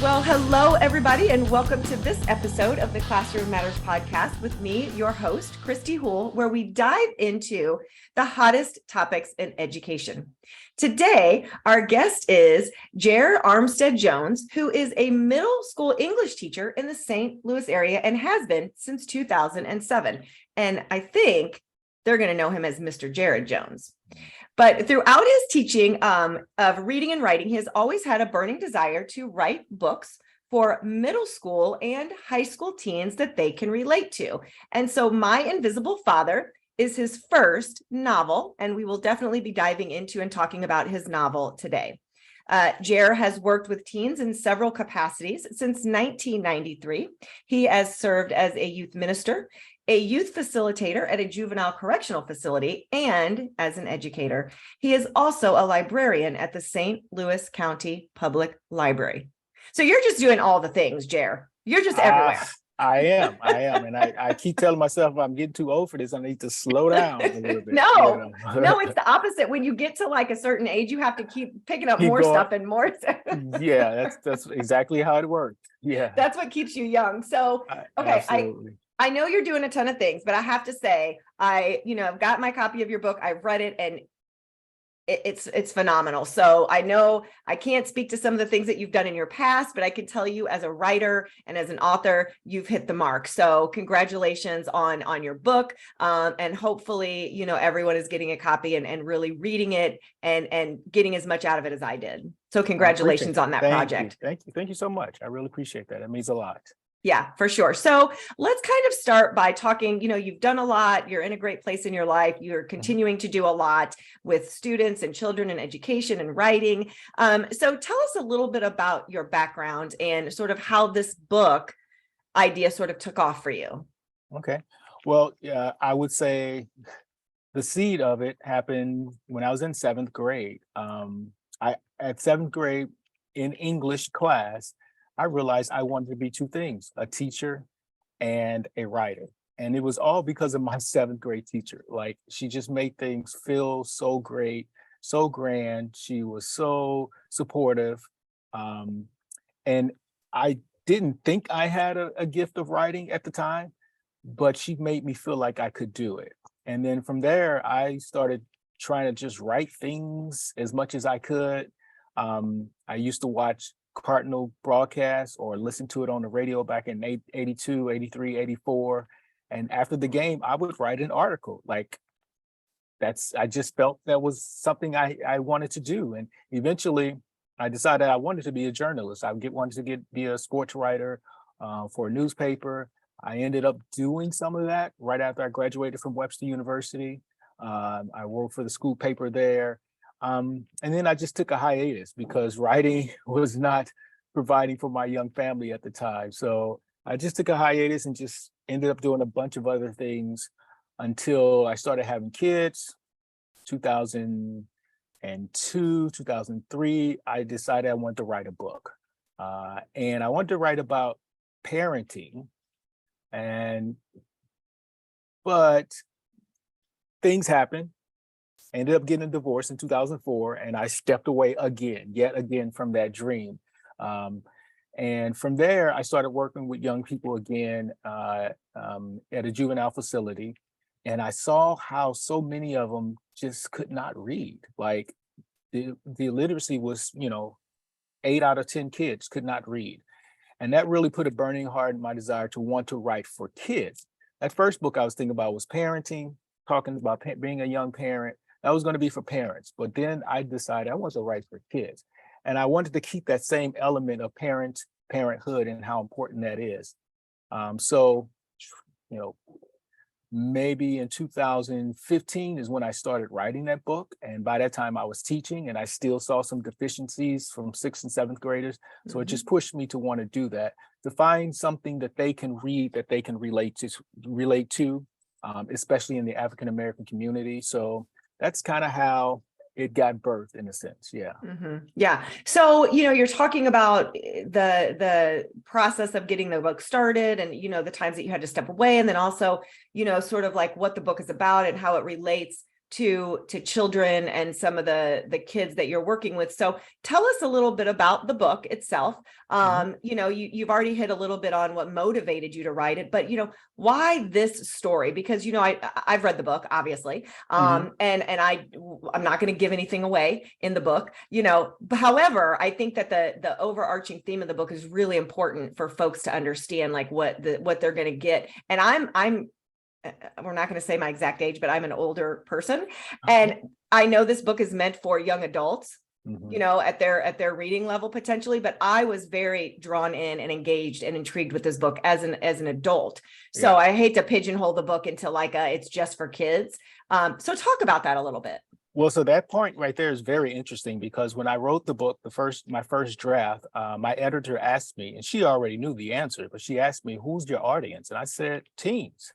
Well, hello, everybody, and welcome to this episode of the Classroom Matters podcast with me, your host, Kristy Houle, where we dive into the hottest topics in education. Today, our guest is Jaer Armstead-Jones, who is a middle school English teacher in the St. Louis area and has been since 2007. And I think they're going to know him as Mr. Jared Jones. But throughout his teaching of reading and writing, he has always had a burning desire to write books for middle school and high school teens that they can relate to. And so My Invisible Father is his first novel, and we will definitely be diving into and talking about his novel today. Jaer has worked with teens in several capacities since 1993. He has served as a youth minister, a youth facilitator at a juvenile correctional facility, and as an educator. He is also a librarian at the St. Louis County Public Library. So you're just doing all the things, Jaer. You're just everywhere. I am. And I keep telling myself I'm getting too old for this. I need to slow down a little bit. No, it's the opposite. When you get to like a certain age, you have to keep picking up more stuff and more. Yeah, that's exactly how it worked. Yeah. That's what keeps you young. So, okay. Absolutely. I know you're doing a ton of things, but I have to say, I've got my copy of your book. I've read it and it's phenomenal. So I know I can't speak to some of the things that you've done in your past, but I can tell you as a writer and as an author, you've hit the mark. So congratulations on your book. And hopefully, everyone is getting a copy and really reading it and getting as much out of it as I did. So congratulations on that project. Thank you so much. I really appreciate that. It means a lot. Yeah, for sure. So let's kind of start by talking, you've done a lot, you're in a great place in your life, you're continuing to do a lot with students and children and education and writing. So tell us a little bit about your background and sort of how this book idea sort of took off for you. Okay. Well, I would say the seed of it happened when I was in seventh grade. At seventh grade in English class, I realized I wanted to be two things, a teacher and a writer. And it was all because of my seventh grade teacher. Like, she just made things feel so great, so grand. She was so supportive. And I didn't think I had a gift of writing at the time, but she made me feel like I could do it. And then from there, I started trying to just write things as much as I could. I used to watch Cardinal broadcasts or listen to it on the radio back in 82, 83, 84. And after the game, I would write an article. Like, I just felt that was something I wanted to do. And eventually I decided I wanted to be a journalist. Wanted to be a sports writer for a newspaper. I ended up doing some of that right after I graduated from Webster University. I worked for the school paper there. And then I just took a hiatus because writing was not providing for my young family at the time. So I just took a hiatus and just ended up doing a bunch of other things until I started having kids. 2002, 2003, I decided I wanted to write a book. And I wanted to write about parenting. But things happened. I ended up getting a divorce in 2004, and I stepped away yet again from that dream. And from there, I started working with young people again at a juvenile facility. And I saw how so many of them just could not read. Like, the illiteracy was, 8 out of 10 kids could not read. And that really put a burning heart in my desire to want to write for kids. That first book I was thinking about was parenting, talking about being a young parent. That was going to be for parents, but then I decided I want to write for kids. And I wanted to keep that same element of parenthood and how important that is. So, maybe in 2015 is when I started writing that book. And by that time I was teaching and I still saw some deficiencies from 6th and 7th graders. So it just pushed me to want to do that, to find something that they can read, that they can relate to, especially in the African-American community. So that's kind of how it got birthed in a sense. Yeah. Yeah. So, you're talking about the process of getting the book started and, the times that you had to step away, and then also, sort of like what the book is about and how it relates to children and some of the kids that you're working with. So tell us a little bit about the book itself. You've already hit a little bit on what motivated you to write it, but why this story? Because I've read the book, obviously, and I'm not going to give anything away in the book, but however, I think that the overarching theme of the book is really important for folks to understand, like what they're going to get. And I'm we're not going to say my exact age, but I'm an older person, and I know this book is meant for young adults, at their reading level potentially, but I was very drawn in and engaged and intrigued with this book as an adult. So I hate to pigeonhole the book into like it's just for kids. So talk about that a little bit. Well, so that point right there is very interesting, because when I wrote the book, my first draft, my editor asked me, and she already knew the answer, but she asked me, "Who's your audience?" And I said, "Teens."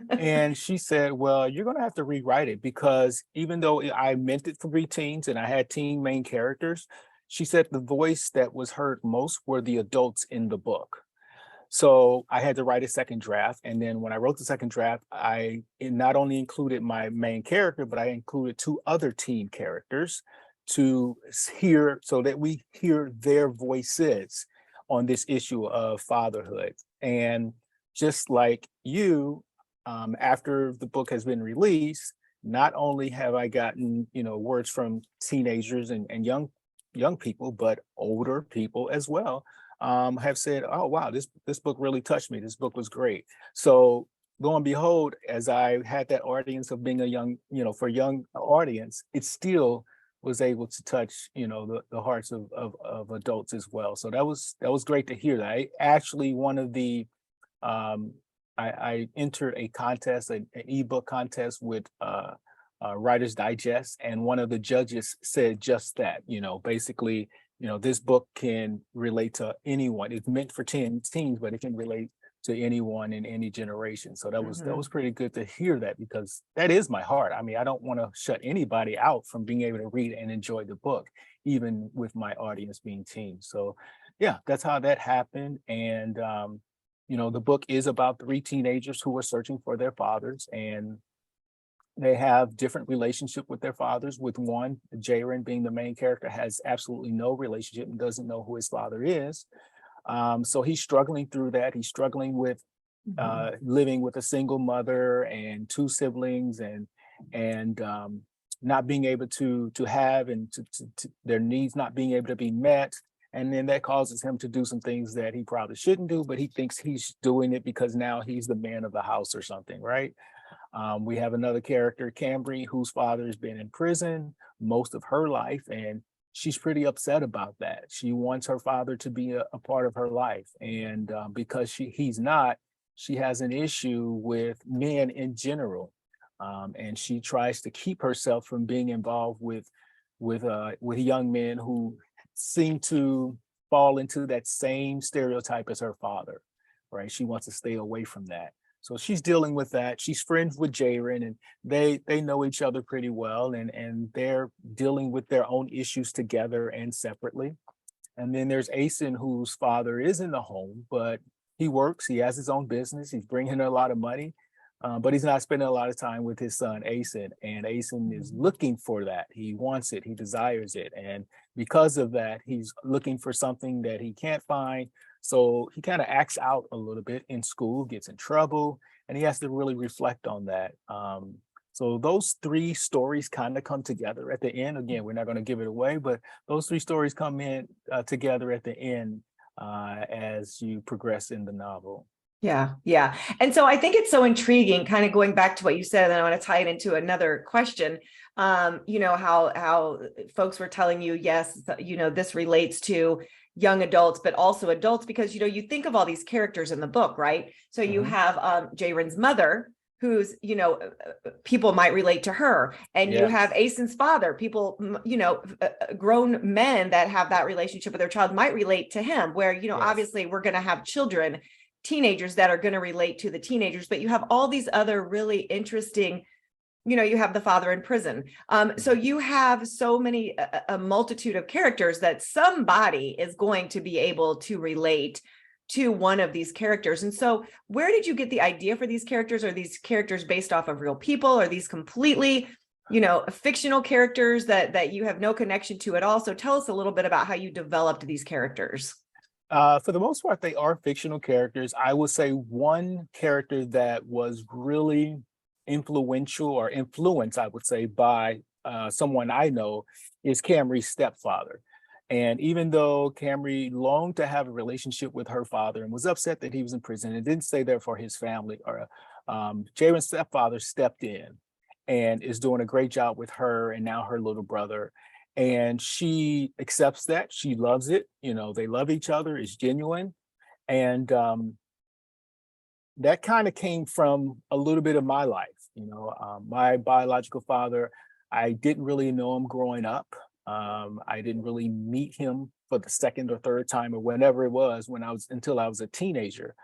And she said, "Well, you're going to have to rewrite it, because even though I meant it for teens and I had teen main characters," she said, "the voice that was heard most were the adults in the book." So I had to write a second draft. And then when I wrote the second draft, it not only included my main character, but I included two other teen characters to hear, so that we hear their voices on this issue of fatherhood. And just like you, after the book has been released, not only have I gotten, words from teenagers and young people, but older people as well, have said, "Oh, wow, this book really touched me. This book was great." So lo and behold, as I had that audience of being a young, for young audience, it still was able to touch, the hearts of adults as well. So that was great to hear that. One of the I entered a contest, an ebook contest with Writer's Digest, and one of the judges said just that. Basically, this book can relate to anyone. It's meant for teens, but it can relate to anyone in any generation. So that was pretty good to hear that, because that is my heart. I mean, I don't want to shut anybody out from being able to read and enjoy the book, even with my audience being teens. So yeah, that's how that happened. And the book is about three teenagers who are searching for their fathers, and they have different relationship with their fathers. With one, Jaer, being the main character, has absolutely no relationship and doesn't know who his father is. So he's struggling through that. He's struggling with living with a single mother and two siblings, and not being able to have, and to their needs not being able to be met. And then that causes him to do some things that he probably shouldn't do, but he thinks he's doing it because now he's the man of the house or something, right? We have another character, Cambry, whose father has been in prison most of her life, and she's pretty upset about that. She wants her father to be a part of her life. And because he's not, she has an issue with men in general. And she tries to keep herself from being involved with young men who seem to fall into that same stereotype as her father, right? She wants to stay away from that. So she's dealing with that. She's friends with Jaer, and they know each other pretty well, and they're dealing with their own issues together and separately. And then there's Asen, whose father is in the home, but he works, he has his own business, he's bringing her a lot of money, but he's not spending a lot of time with his son, Asen. And Asen is looking for that. He wants it, he desires it. And because of that, he's looking for something that he can't find. So he kind of acts out a little bit in school, gets in trouble, and he has to really reflect on that. So those three stories kind of come together at the end. Again, we're not going to give it away, but those three stories come in together at the end as you progress in the novel. Yeah. Yeah. And so I think it's so intriguing, kind of going back to what you said, and I want to tie it into another question. How folks were telling you, yes, this relates to young adults, but also adults, because, you think of all these characters in the book, right? So you have Jaren's mother, who's, people might relate to her. And you have Asen's father, people, grown men that have that relationship with their child might relate to him, where, obviously we're going to have children, teenagers that are going to relate to the teenagers, but you have all these other really interesting, you have the father in prison. So you have so many, a multitude of characters that somebody is going to be able to relate to one of these characters. And so where did you get the idea for these characters? Are these characters based off of real people? Are these completely fictional characters that you have no connection to at all. So tell us a little bit about how you developed these characters. For the most part, they are fictional characters. I would say one character that was really influential or influenced, I would say, by someone I know is Camry's stepfather. And even though Camry longed to have a relationship with her father and was upset that he was in prison and didn't stay there for his family, or Jaren's stepfather stepped in and is doing a great job with her and now her little brother. And she accepts that. She loves it. They love each other. It's genuine. And that kind of came from a little bit of my life. My biological father, I didn't really know him growing up. I didn't really meet him for the second or third time or whenever it was until I was a teenager.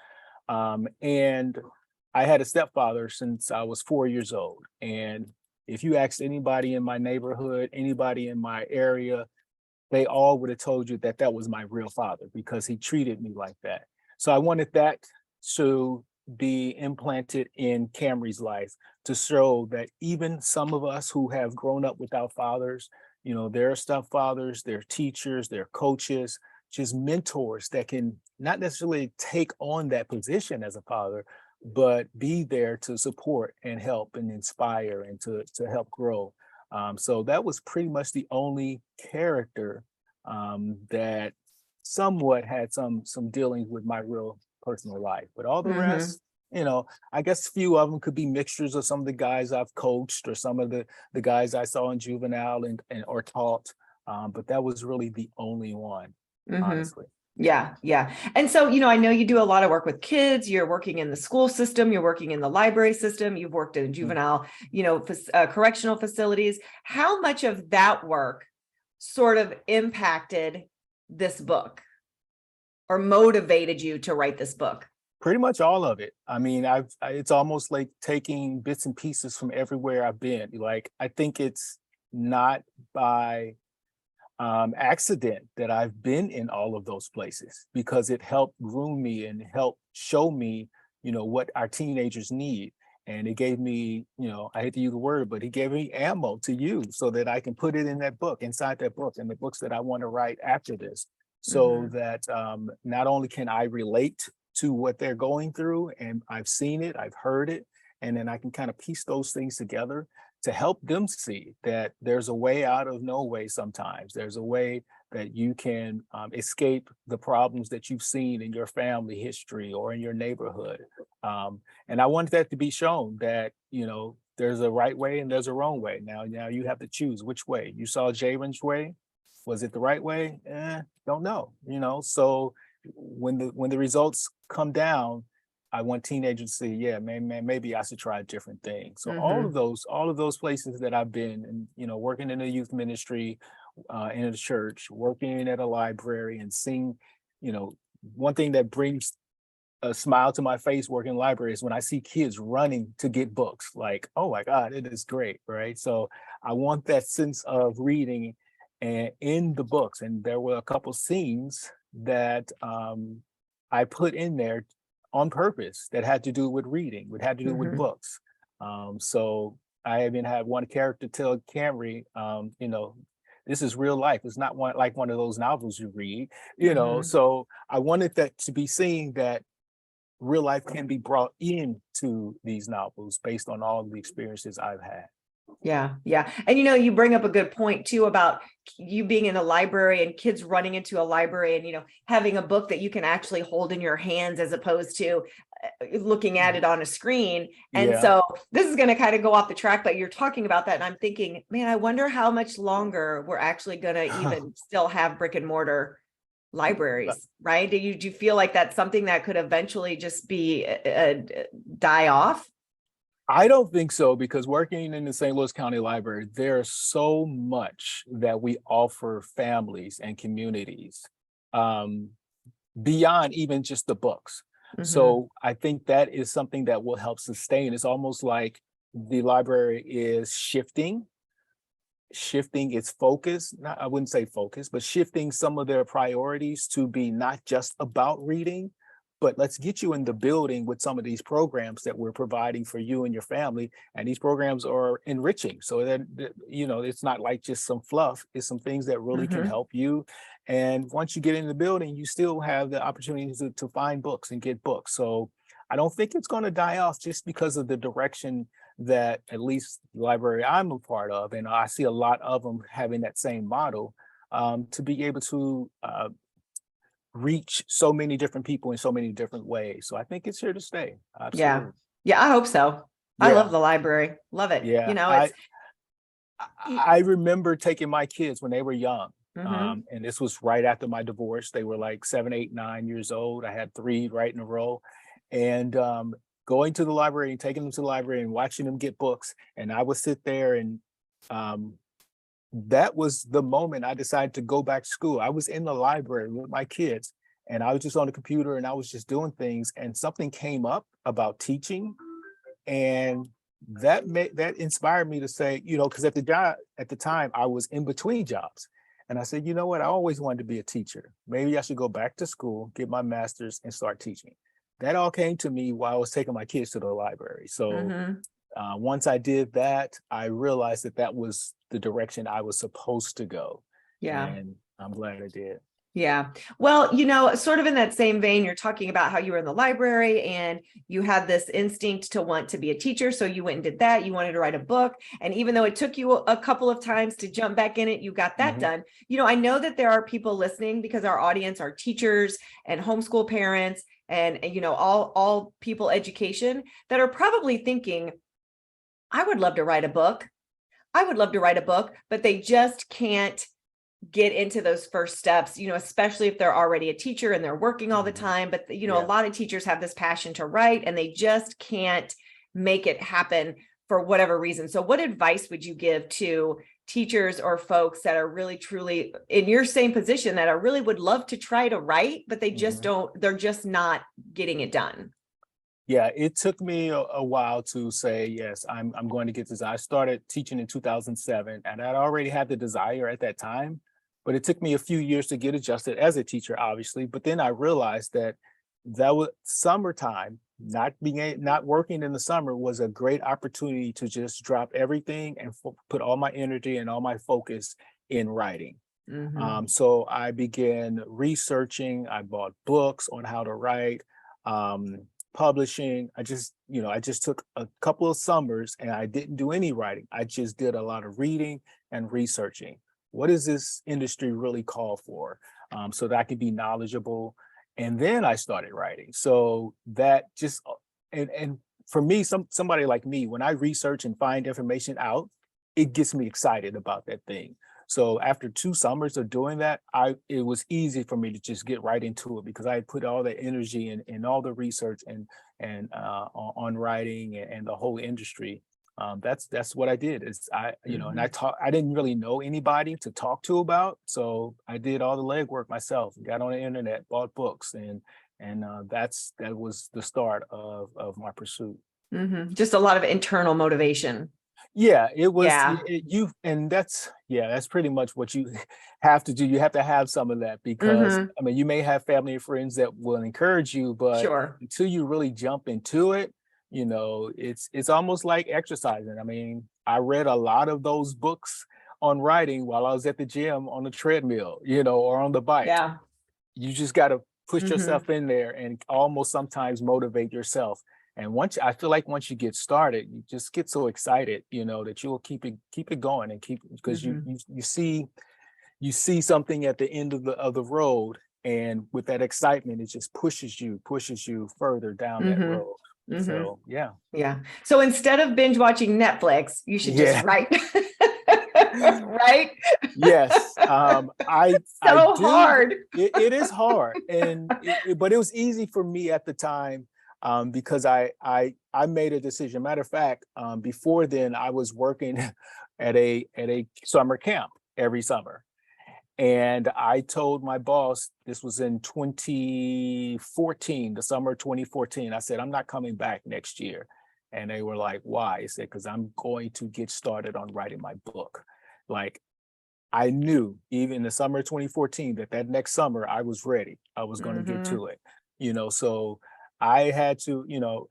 And I had a stepfather since I was 4 years old. And if you asked anybody in my neighborhood, anybody in my area, they all would have told you that that was my real father because he treated me like that. So I wanted that to be implanted in Camry's life to show that even some of us who have grown up without fathers, their stepfathers, their teachers, their coaches, just mentors that can not necessarily take on that position as a father, but be there to support and help and inspire and to help grow. So that was pretty much the only character that somewhat had some dealings with my real personal life. But all the rest, I guess a few of them could be mixtures of some of the guys I've coached or some of the guys I saw in juvenile and or taught. But that was really the only one, honestly. Yeah. Yeah. And so, I know you do a lot of work with kids. You're working in the school system. You're working in the library system. You've worked in juvenile, correctional facilities. How much of that work sort of impacted this book or motivated you to write this book? Pretty much all of it. I mean, it's almost like taking bits and pieces from everywhere I've been. Like, I think it's not by accident that I've been in all of those places because it helped groom me and help show me, what our teenagers need. And it gave me, I hate to use the word, but he gave me ammo to use so that I can put it in that book, inside that book, and the books that I want to write after this, so that not only can I relate to what they're going through, and I've seen it, I've heard it, and then I can kind of piece those things together to help them see that there's a way out of no way sometimes. There's a way that you can escape the problems that you've seen in your family history or in your neighborhood. And I want that to be shown that, there's a right way and there's a wrong way. Now you have to choose which way. You saw Jaren's way. Was it the right way? Don't know, So when the results come down, I want teenagers to say, yeah, man, maybe I should try a different thing. So all of those places that I've been, and working in a youth ministry, in a church, working at a library, and seeing, one thing that brings a smile to my face working in library is when I see kids running to get books. Like, oh my God, it is great, right? So I want that sense of reading and in the books. And there were a couple scenes that I put in there on purpose that had to do with reading, had to do with books. So I even had one character tell Camry, this is real life. It's not like one of those novels you read, So I wanted that to be seen that real life can be brought into these novels based on all the experiences I've had. Yeah. Yeah. And you bring up a good point too about you being in a library and kids running into a library and, having a book that you can actually hold in your hands as opposed to looking at it on a screen. And so this is going to kind of go off the track, but you're talking about that. And I'm thinking, man, I wonder how much longer we're actually going to even still have brick and mortar libraries, right? Do you feel like that's something that could eventually just be die off? I don't think so, because working in the St. Louis County Library, there's so much that we offer families and communities beyond even just the books. So I think that is something that will help sustain. It's almost like the library is shifting its focus. I wouldn't say focus, but shifting some of their priorities to be not just about reading, but let's get you in the building with some of these programs that we're providing for you and your family. And these programs are enriching. So that, it's not like just some fluff, it's some things that really can Mhm. help you. And once you get in the building, you still have the opportunity to find books and get books. So I don't think it's going to die off just because of the direction that at least the library I'm a part of, and I see a lot of them having that same model, to be able to reach so many different people in so many different ways. So I think it's here to stay. Yeah. Absolutely. Yeah, I hope so. I love Yeah. the library. Love it. Yeah. It's I remember taking my kids when they were young. mm-hmm. And this was right after my divorce. They were like 7, 8, 9 years old. I had 3 right in a row. And going to the library and taking them to the library and watching them get books. And I would sit there and um, that was the moment I decided to go back to school. I was in the library with my kids and I was just on the computer and I was just doing things and something came up about teaching, and that inspired me to say, because at the time I was in between jobs. And I said, you know what, I always wanted to be a teacher. Maybe I should go back to school, get my master's and start teaching. That all came to me while I was taking my kids to the library. So Mm-hmm. once I did that, I realized that that was the direction I was supposed to go. Yeah. And I'm glad I did. Yeah. Well, sort of in that same vein, you're talking about how you were in the library and you had this instinct to want to be a teacher. So you went and did that. You wanted to write a book. And even though it took you a couple of times to jump back in it, you got that Mhm. done. I know that there are people listening because our audience are teachers and homeschool parents and all people education that are probably thinking, I would love to write a book. I would love to write a book, but they just can't get into those first steps, especially if they're already a teacher and they're working all the Mhm. time. But, a Yeah. lot of teachers have this passion to write and they just can't make it happen for whatever reason. So what advice would you give to teachers or folks that are really truly in your same position that are really would love to try to write, but they just Mhm. they're just not getting it done? Yeah, it took me a while to say, yes, I'm going to get this. I started teaching in 2007 and I'd already had the desire at that time, but it took me a few years to get adjusted as a teacher, obviously. But then I realized that was summertime, not working in the summer was a great opportunity to just drop everything and put all my energy and all my focus in writing. Mm-hmm. So I began researching. I bought books on how to write, publishing. I just took a couple of summers and I didn't do any writing. I just did a lot of reading and researching. What does this industry really call for? So that I could be knowledgeable. And then I started writing. So that just, and for me, somebody like me, when I research and find information out, it gets me excited about that thing. So after 2 summers of doing that, it was easy for me to just get right into it because I had put all the energy and all the research and on writing and the whole industry. That's what I did. Is and Mm-hmm. I didn't really know anybody to talk to about, so I did all the legwork myself. Got on the internet, bought books, and that was the start of my pursuit. Mm-hmm. Just a lot of internal motivation. Yeah, it was Yeah. you, and that's pretty much what you have to do. You have to have some of that because Mm-hmm. I mean, you may have family and friends that will encourage you, but Sure. until you really jump into it, it's almost like exercising. I mean, I read a lot of those books on writing while I was at the gym on the treadmill, or on the bike. Yeah. You just got to push Mm-hmm. yourself in there and almost sometimes motivate yourself. And I feel like once you get started, you just get so excited, that you'll keep it going and keep because you Mm-hmm. you you see something at the end of the road, and with that excitement, it just pushes you further down that road. Mm-hmm. Mm-hmm. So yeah, Yeah. So instead of binge watching Netflix, you should just yeah. write. Right? Yes, I So do. hard. It is hard, and but it was easy for me at the time, because I made a decision. Matter of fact, before then, I was working at a summer camp every summer, and I told my boss this was in 2014, the summer of 2014. I said I'm not coming back next year, and they were like, "Why?" I said, "Because I'm going to get started on writing my book." Like I knew even in the summer of 2014 that next summer I was ready. I was going to get Mm-hmm. to it. So I had to,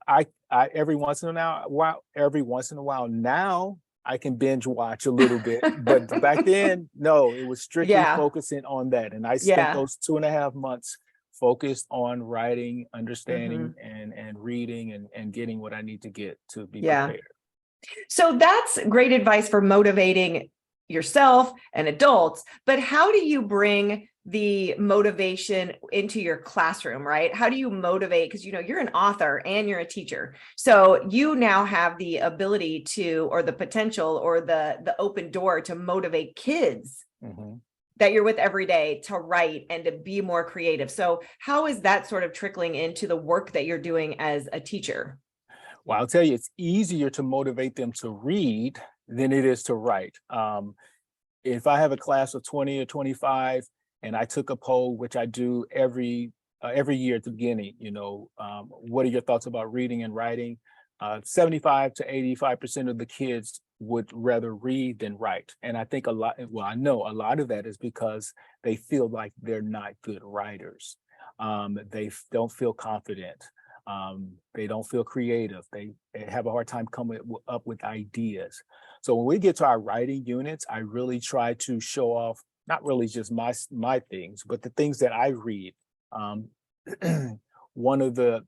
I every once in a while now I can binge watch a little bit, but back then, no, it was strictly Yeah. focusing on that. And I spent Yeah. those 2.5 months focused on writing, Hmm. understanding, and reading and getting what I need to get to be Yeah. prepared. So that's great advice for motivating yourself and adults, but how do you bring the motivation into your classroom, right? How do you motivate? Because you're an author and you're a teacher. So you now have the ability to, or the potential, or the open door to motivate kids Mhm. that you're with every day to write and to be more creative. So how is that sort of trickling into the work that you're doing as a teacher? Well, I'll tell you, it's easier to motivate them to read than it is to write. If I have a class of 20 or 25 and I took a poll, which I do every year at the beginning, what are your thoughts about reading and writing? 75 to 85% of the kids would rather read than write. And I think I know a lot of that is because they feel like they're not good writers. They don't feel confident. They don't feel creative. They have a hard time coming up with ideas. So when we get to our writing units, I really try to show off not really just my things, but the things that I read. Um, one of the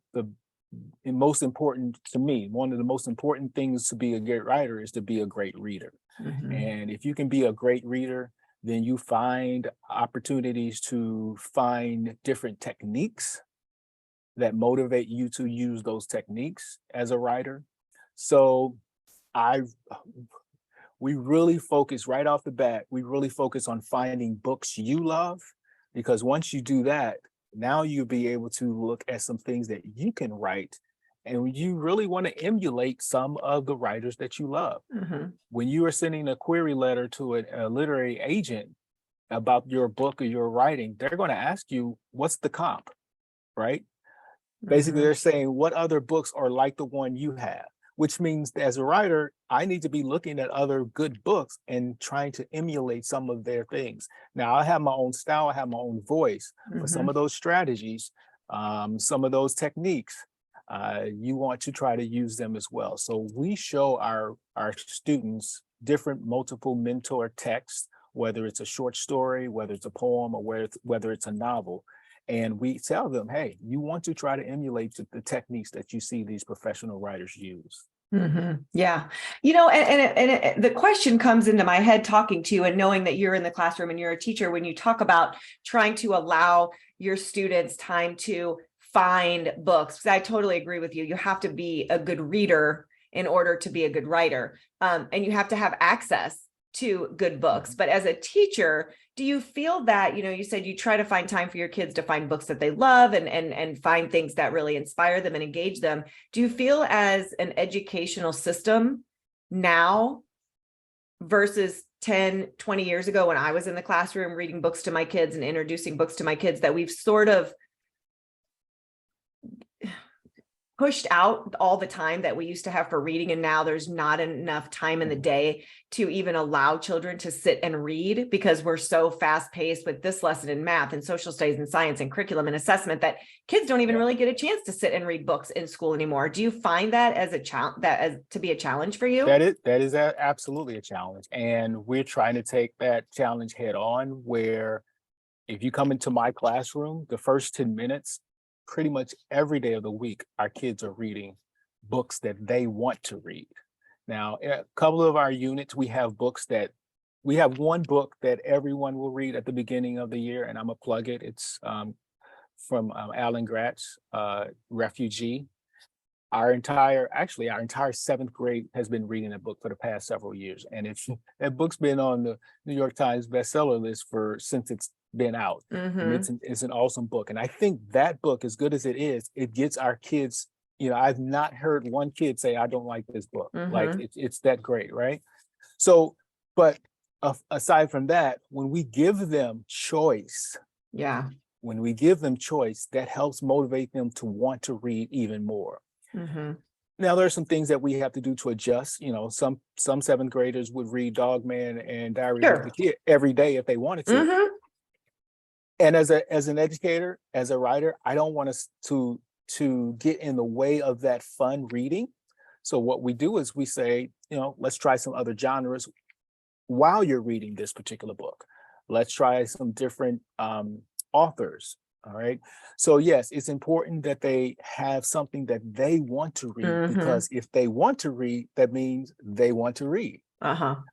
most important to me, one of the most important things to be a great writer is to be a great reader. Mhm. And if you can be a great reader, then you find opportunities to find different techniques that motivate you to use those techniques as a writer. So I we really focus right off the bat, we really focus on finding books you love, because once you do that, now you'll be able to look at some things that you can write and you really want to emulate some of the writers that you love. Mhm. When you are sending a query letter to a literary agent about your book or your writing, they're going to ask you, what's the comp, right? Basically, Mhm. they're saying what other books are like the one you have, which means that as a writer, I need to be looking at other good books and trying to emulate some of their things. Now, I have my own style, I have my own voice, but some Mhm. of those strategies, some of those techniques, you want to try to use them as well. So we show our students different multiple mentor texts, whether it's a short story, whether it's a poem, or whether it's a novel. And we tell them, hey, you want to try to emulate the techniques that you see these professional writers use. Mhm. Yeah. The question comes into my head talking to you and knowing that you're in the classroom and you're a teacher, when you talk about trying to allow your students time to find books, because I totally agree with you. You have to be a good reader in order to be a good writer. And you have to have access to good books. Mhm. But as a teacher, do you feel that, you said you try to find time for your kids to find books that they love and find things that really inspire them and engage them? Do you feel as an educational system now versus 10, 20 years ago when I was in the classroom reading books to my kids and introducing books to my kids, that we've sort of pushed out all the time that we used to have for reading, and now there's not enough time in the Mhm. day to even allow children to sit and read, because we're so fast paced with this lesson in math and social studies and science and curriculum and assessment that kids don't even Yeah, really get a chance to sit and read books in school anymore. Do you find that as a challenge, that as to be a challenge for you? that is absolutely a challenge, and we're trying to take that challenge head on. Where if you come into my classroom, the first 10 minutes, pretty much every day of the week, our kids are reading books that they want to read. Now, a couple of our units, we have one book that everyone will read at the beginning of the year, and I'm gonna plug it. It's from Alan Gratz, Refugee. Our entire seventh grade has been reading that book for the past several years, and it's that book's been on the New York Times bestseller list since it's been out, and Mm-hmm. it's an awesome book. And I think that book, as good as it is, it gets our kids. I've not heard one kid say, "I don't like this book." Like Mm-hmm. it's that great, right? So, but aside from that, Yeah. when we give them choice, that helps motivate them to want to read even more. Mm-hmm. Now there are some things that we have to do to adjust. Some seventh graders would read Dog Man and Diary of a Wimpy Sure. Kid every day if they wanted to. Mm-hmm. And as an educator, as a writer, I don't want us to get in the way of that fun reading. So what we do is we say, let's try some other genres while you're reading this particular book. Let's try some different authors. All right. So yes, it's important that they have something that they want to read, because if they want to read, that means they want to read.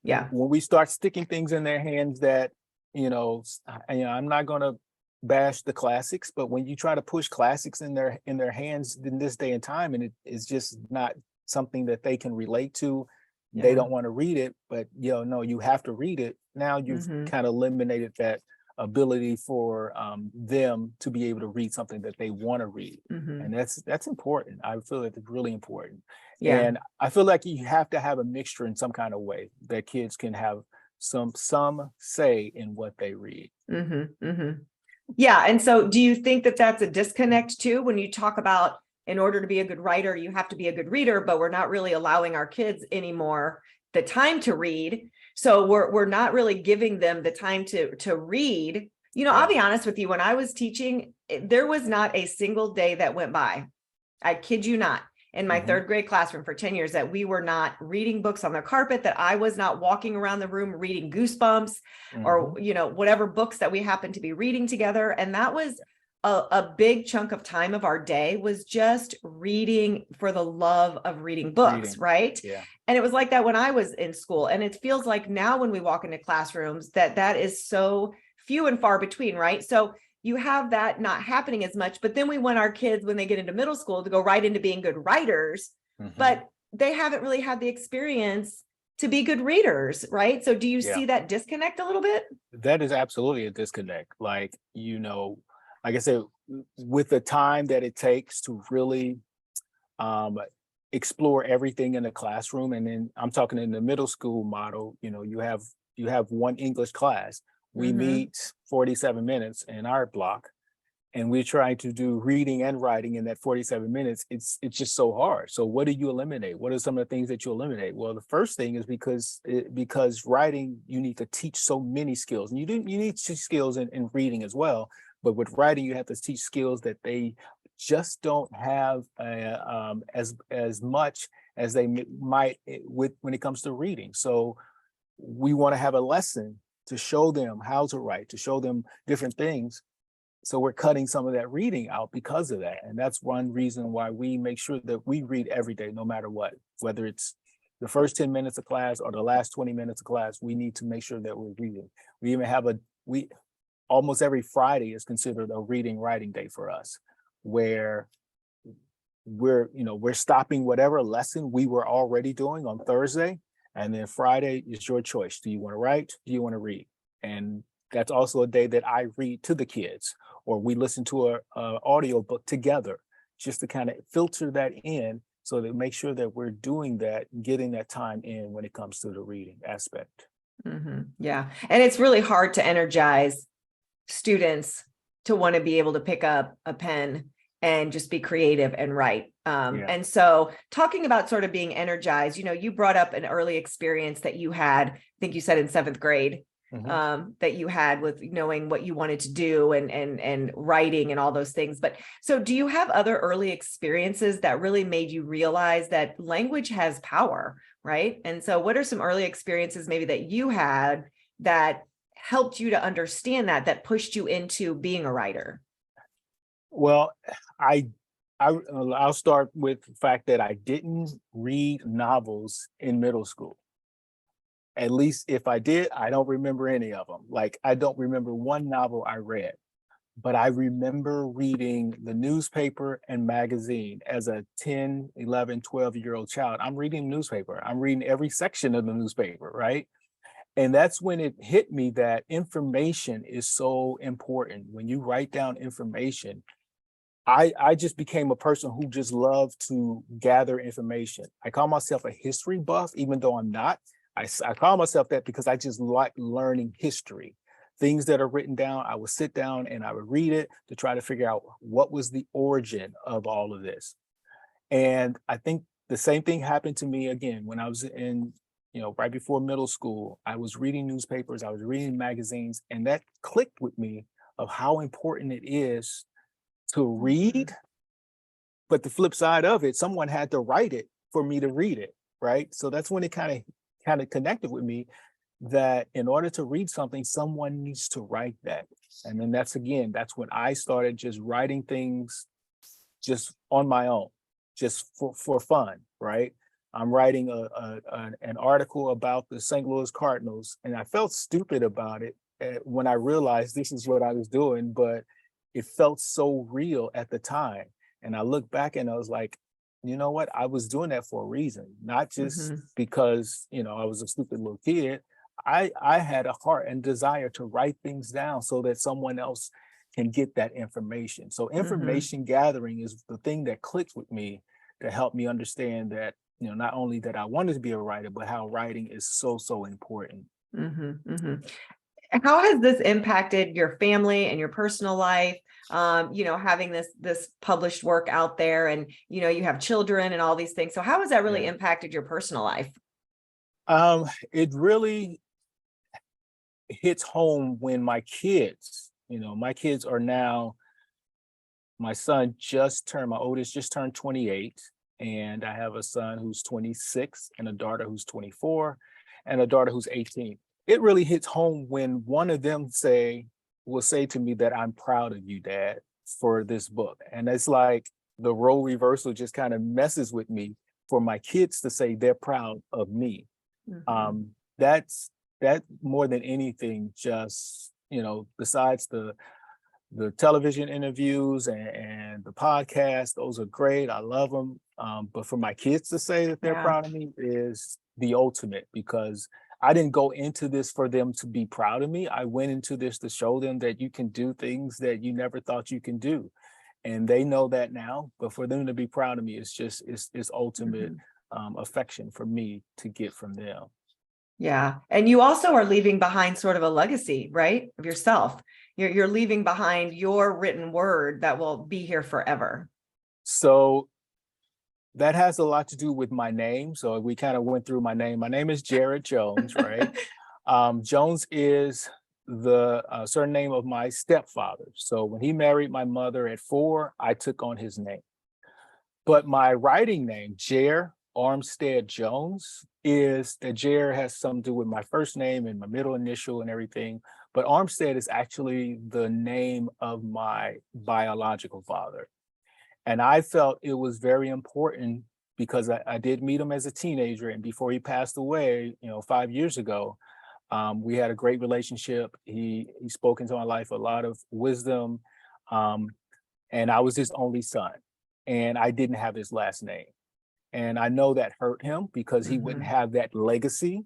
Yeah. When we start sticking things in their hands that, I'm not going to bash the classics, but when you try to push classics in their hands in this day and time, and it is just not something that they can relate to, they don't want to read it, but no, you have to read it. Now you've kind of eliminated that ability for them to be able to read something that they want to read. And that's important. I feel that it's really important. And I feel like you have to have a mixture in some kind of way that kids can have some say in what they read. Yeah. And so do you think that that's a disconnect too, when you talk about, in order to be a good writer, you have to be a good reader, but we're not really allowing our kids anymore the time to read. So we're not really giving them the time to read. I'll be honest with you, when I was teaching, there was not a single day that went by, I kid you not, in my third grade classroom for 10 years that we were not reading books on the carpet, that I was not walking around the room reading Goosebumps or, whatever books that we happened to be reading together. And that was a big chunk of time of our day, was just reading for the love of reading books. Right. Yeah. And it was like that when I was in school. And it feels like now when we walk into classrooms that is so few and far between. Right. So you have that not happening as much, but then we want our kids, when they get into middle school, to go right into being good writers, but they haven't really had the experience to be good readers. Right. So do you see that disconnect a little bit? That is absolutely a disconnect. Like I said, with the time that it takes to really explore everything in the classroom. And then I'm talking in the middle school model, you have one English class. We meet 47 minutes in our block, and we try to do reading and writing in that 47 minutes. It's just so hard. So what do you eliminate? What are some of the things that you eliminate? Well, the first thing is because writing, you need to teach so many skills, and you need to teach skills in reading as well. But with writing, you have to teach skills that they just don't have as much as they might when it comes to reading. So we want to have a lesson to show them how to write, to show them different things. So we're cutting some of that reading out because of that. And that's one reason why we make sure that we read every day, no matter what, whether it's the first 10 minutes of class or the last 20 minutes of class. We need to make sure that we're reading. We even have almost every Friday is considered a reading writing day for us, where we're stopping whatever lesson we were already doing on Thursday. And then Friday is your choice. Do you want to write? Do you want to read? And that's also a day that I read to the kids, or we listen to a audio book together, just to kind of filter that in, so that make sure that we're doing that, getting that time in when it comes to the reading aspect. Yeah. And it's really hard to energize students to want to be able to pick up a pen and just be creative and write. And so talking about sort of being energized, you brought up an early experience that you had, I think you said in 7th grade, that you had with knowing what you wanted to do and writing and all those things. But so do you have other early experiences that really made you realize that language has power, right? And so what are some early experiences maybe that you had that helped you to understand that pushed you into being a writer? Well, I'll start with the fact that I didn't read novels in middle school. At least if I did, I don't remember any of them. Like, I don't remember one novel I read, but I remember reading the newspaper and magazine as a 10, 11, 12-year-old child. I'm reading the newspaper. I'm reading every section of the newspaper, right? And that's when it hit me that information is so important. When you write down information, I just became a person who just loved to gather information. I call myself a history buff, even though I'm not. I call myself that because I just like learning history. Things that are written down, I would sit down and I would read it to try to figure out what was the origin of all of this. And I think the same thing happened to me again when I was in, right before middle school. I was reading newspapers, I was reading magazines, and that clicked with me of how important it is to read. But the flip side of it, someone had to write it for me to read it, right? So that's when it kind of connected with me that in order to read something, someone needs to write that. And then that's when I started just writing things just on my own, just for fun, right? I'm writing an article about the St. Louis Cardinals, and I felt stupid about it when I realized this is what I was doing, but it felt so real at the time. And I look back and I was like, you know what? I was doing that for a reason, not just because, I was a stupid little kid. I had a heart and desire to write things down so that someone else can get that information. So information gathering is the thing that clicked with me to help me understand that, not only that I wanted to be a writer, but how writing is so important. How has this impacted your family and your personal life? Having this published work out there, and you have children and all these things. So how has that really impacted your personal life? It really hits home when my kids are now, my oldest just turned 28, and I have a son who's 26 and a daughter who's 24 and a daughter who's 18. It really hits home when one of them will say to me that I'm proud of you, Dad, for this book. And it's like the role reversal just kind of messes with me for my kids to say they're proud of me. That more than anything, just, besides the television interviews and the podcast, those are great. I love them. But for my kids to say that they're proud of me is the ultimate, because I didn't go into this for them to be proud of me. I went into this to show them that you can do things that you never thought you can do. And they know that now, but for them to be proud of me, it's ultimate affection for me to get from them. Yeah. And you also are leaving behind sort of a legacy, right? Of yourself. You're leaving behind your written word that will be here forever. So that has a lot to do with my name. So we kind of went through my name. My name is Jaer Jones, right? Jones is the surname of my stepfather. So when he married my mother at 4, I took on his name. But my writing name, Jaer Armstead-Jones, is that Jaer has something to do with my first name and my middle initial and everything. But Armstead is actually the name of my biological father. And I felt it was very important because I did meet him as a teenager, and before he passed away, 5 years ago, we had a great relationship. He spoke into my life a lot of wisdom, and I was his only son, and I didn't have his last name. And I know that hurt him because he wouldn't have that legacy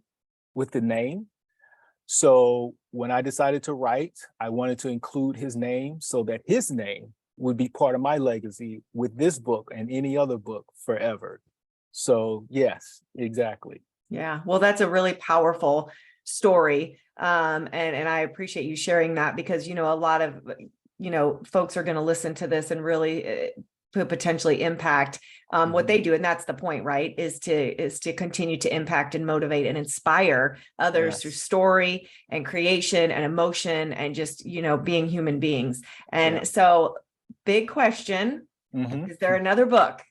with the name. So when I decided to write, I wanted to include his name so that his name would be part of my legacy with this book and any other book forever. So yes, exactly. Yeah, well, that's a really powerful story. And I appreciate you sharing that, because, a lot of, folks are going to listen to this and really potentially impact what they do. And that's the point, right? Is to continue to impact and motivate and inspire others through story and creation and emotion and just, being human beings. And so big question, is there another book?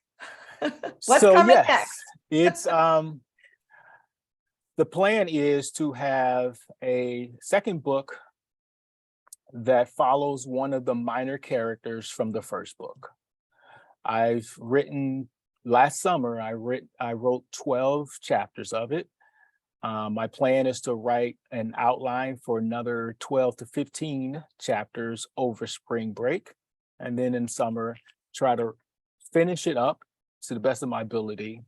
What's coming next? It's the plan is to have a second book that follows one of the minor characters from the first book. Last summer, I wrote 12 chapters of it. My plan is to write an outline for another 12 to 15 chapters over spring break. And then in summer, try to finish it up to the best of my ability.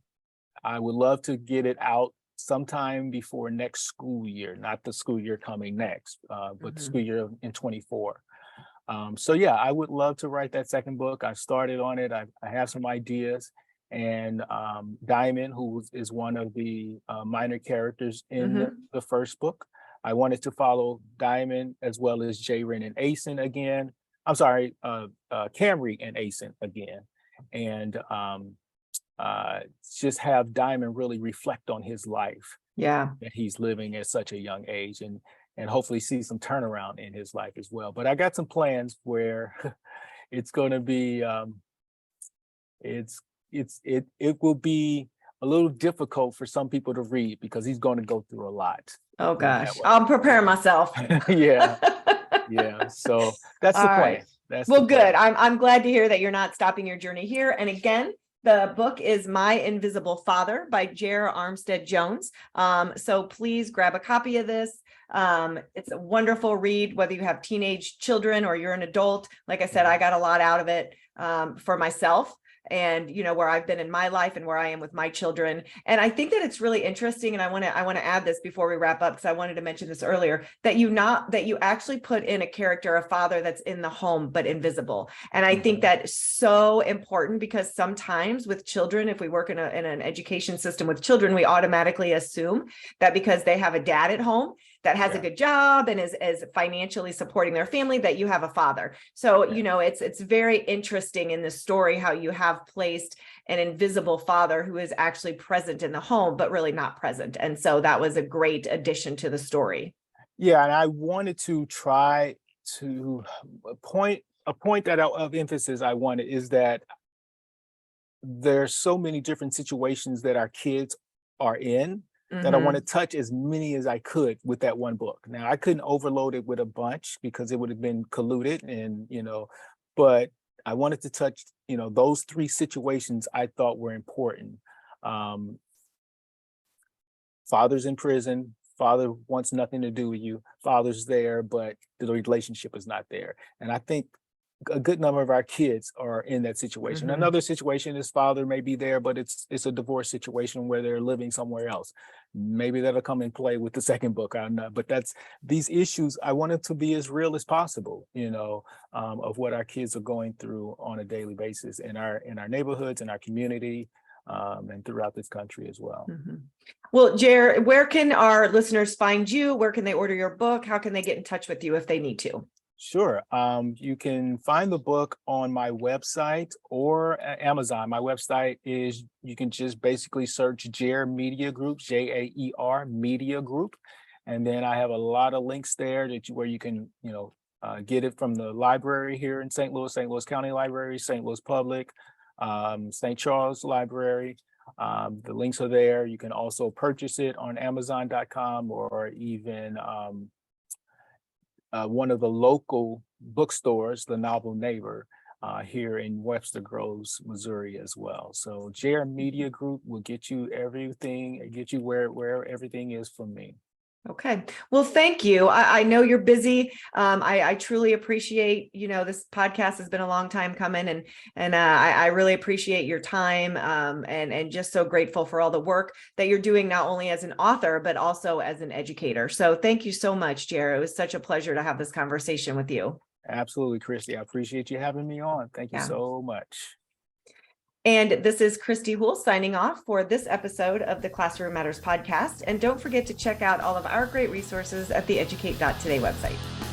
I would love to get it out sometime before next school year, not the school year coming next, but the school year in 24. So yeah, I would love to write that second book. I started on it. I have some ideas, and Diamond, who is one of the minor characters in the first book, I wanted to follow Diamond as well as Jaeren and Asen again. I'm sorry, Camry and Asen again, and just have Diamond really reflect on his life. Yeah, That he's living at such a young age, and and hopefully see some turnaround in his life as well. But I got some plans where it's going to be, it will be a little difficult for some people to read because he's going to go through a lot. Oh Put it that gosh, way. I'm preparing myself. Yeah, yeah. So that's the All plan. right. That's Well, the plan. good. I'm glad to hear that you're not stopping your journey here. And again, the book is My Invisible Father by Jaer Armstead-Jones. So please grab a copy of this. It's a wonderful read, whether you have teenage children or you're an adult. Like I said, I got a lot out of it for myself, and where I've been in my life and where I am with my children. And I think that it's really interesting, and I want to add this before we wrap up, because I wanted to mention this earlier, that you actually put in a character, a father that's in the home but invisible. And I think that's so important, because sometimes with children, if we work in an education system with children, we automatically assume that because they have a dad at home that has a good job and is financially supporting their family, that you have a father. So, it's very interesting in the story how you have placed an invisible father who is actually present in the home, but really not present. And so that was a great addition to the story. Yeah, and I wanted to try to a point that of emphasis I wanted is that there's so many different situations that our kids are in that I want to touch as many as I could with that one book. Now, I couldn't overload it with a bunch because it would have been colluded, and but I wanted to touch those three situations I thought were important. Father's in prison, father wants nothing to do with you, father's there, but the relationship is not there. And I think a good number of our kids are in that situation. Another situation is father may be there, but it's a divorce situation where they're living somewhere else. Maybe that'll come in play with the second book. I don't know, but these issues I want it to be as real as possible, of what our kids are going through on a daily basis in our neighborhoods, in our community, and throughout this country as well. Well, Jaer, where can our listeners find you? Where can they order your book? How can they get in touch with you if they need to? Sure. You can find the book on my website or Amazon. My website is, you can just basically search Jaer Media Group, Jaer Media Group. And then I have a lot of links there where you can, get it from the library here in St. Louis County Library, St. Louis Public, St. Charles Library. The links are there. You can also purchase it on Amazon.com or even one of the local bookstores, the Novel Neighbor, here in Webster Groves, Missouri as well. So Jaer Media Group will get you everything, get you where everything is from me. Okay. Well, thank you. I know you're busy. I truly appreciate, this podcast has been a long time coming, and I really appreciate your time, and just so grateful for all the work that you're doing, not only as an author, but also as an educator. So thank you so much, Jaer. It was such a pleasure to have this conversation with you. Absolutely, Kristy. I appreciate you having me on. Thank you so much. And this is Kristy Houle signing off for this episode of the Classroom Matters podcast. And don't forget to check out all of our great resources at the educate.today website.